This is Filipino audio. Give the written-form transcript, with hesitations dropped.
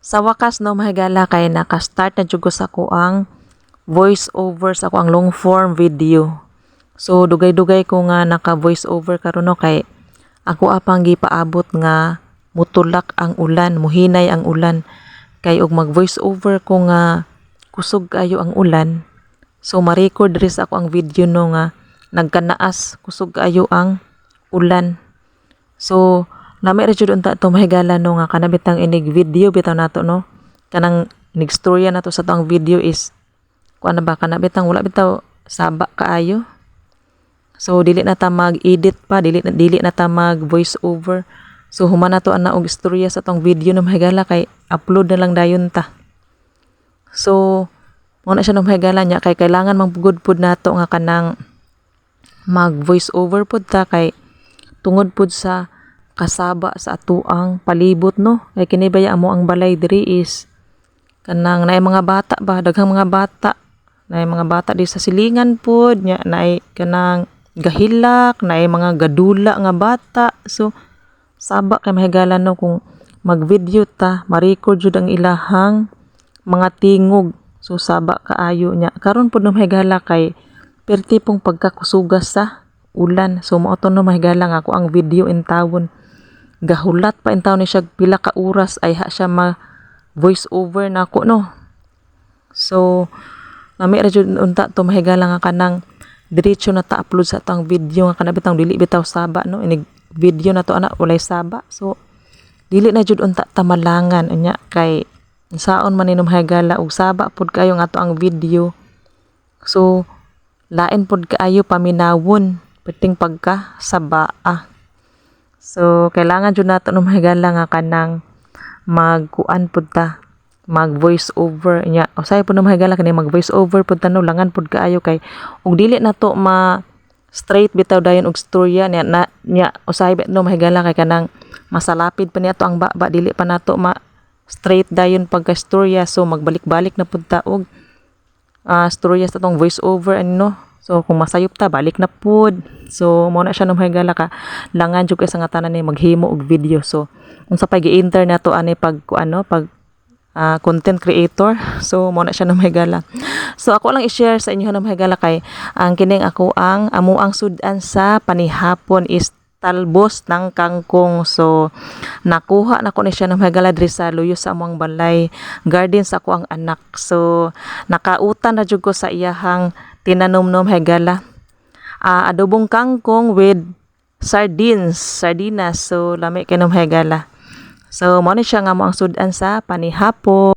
Sa wakas no mahigala kay naka-start na jud ko sa ko ang voice over sa ko ang long form video. So dugay-dugay ko nga naka voice over karon no kay ako apang gipaabot nga mutulak ang ulan, muhinay ang ulan. Kay og mag voice over ko nga kusog kayo ang ulan. So ma-record ris ako ang video no nga nagkanaas kusog kayo ang ulan. So lami ra jud unta to mahigala no nga kanabitang inig video bitaw nato no. Kanang nigstorya nato sa tong video is kuan na ba kanabitang wala bitaw saba kaayo. So dili na ta mag-edit pa, dili na ta mag voice over. So human na to ana og istorya sa tong video no mahigala kay upload na lang dayon ta. So mo na siya no mahigala nya kay kailangan mangpugod pud nato nga kanang mag voice over pud ta kay tungod pud sa kasaba sa atuang palibot no. Kay kini baya amo ang balay diri is kanang naay mga bata ba, daghang mga bata. Naay mga bata di sa silingan pud nya naay kanang gahilak, naay mga gadula nga bata. So saba kay mahigala no kung mag-video ta, ma-record jud ang ilahang mga tingog. So saba kaayo nya. Karon pud no mahigala kay perti pong pagkakusugas sa ulan. So mao to no mahigala nga ako ang video in tawon. Gahulat pa in tawon ni siya pila ka oras ay ha siya ma voice over nako no. So lami ra jud unta to mahigala nga kanang diretso na ta upload sa tang video nga kanabitang dili bitaw saba no. Inig video na to ana walay saba. So dili na jud unta ta malangan unya kay saon man inom mahigala og saba pud kayo nga to ang video. So lain pud kaayo paminawon perting pagka saba. So kailangan jud nato no mahigala nga kanang magkuan pud ta, mag voice over nya. Usay pud no mahigala kani mag voice over pud ta no langan pud kaayo kay ug dili nato ma straight bitaw dayon og storya nya usay no mahigala kay kanang masalapid pa niya to ang baba dili pa nato ma straight dayon pagka storya. So magbalik-balik na pud ta og storya sa tong voice over ano. So kung masayop ta balik na pud. So mo na siya no mahigala ka langan jud kay sa nga tanan ni maghimo og video. So unsa pa gi-enter nato ani pag pag content creator. So mo na siya no mahigala. So ako lang i-share sa inyo no mahigala kay ang kining ako ang amo ang sudan sa panihapon is talbos ng kangkong. So nakuha na ko ni siya ng mahigala diri sa luyo sa among balay garden sa ako ang anak. So nakautan na jud ko sa iyahang tinanom no mahigala. Adobong kangkong with sardinas. So lami kay no mahigala. So mo ni siya nga mo ang sudan sa panihapon.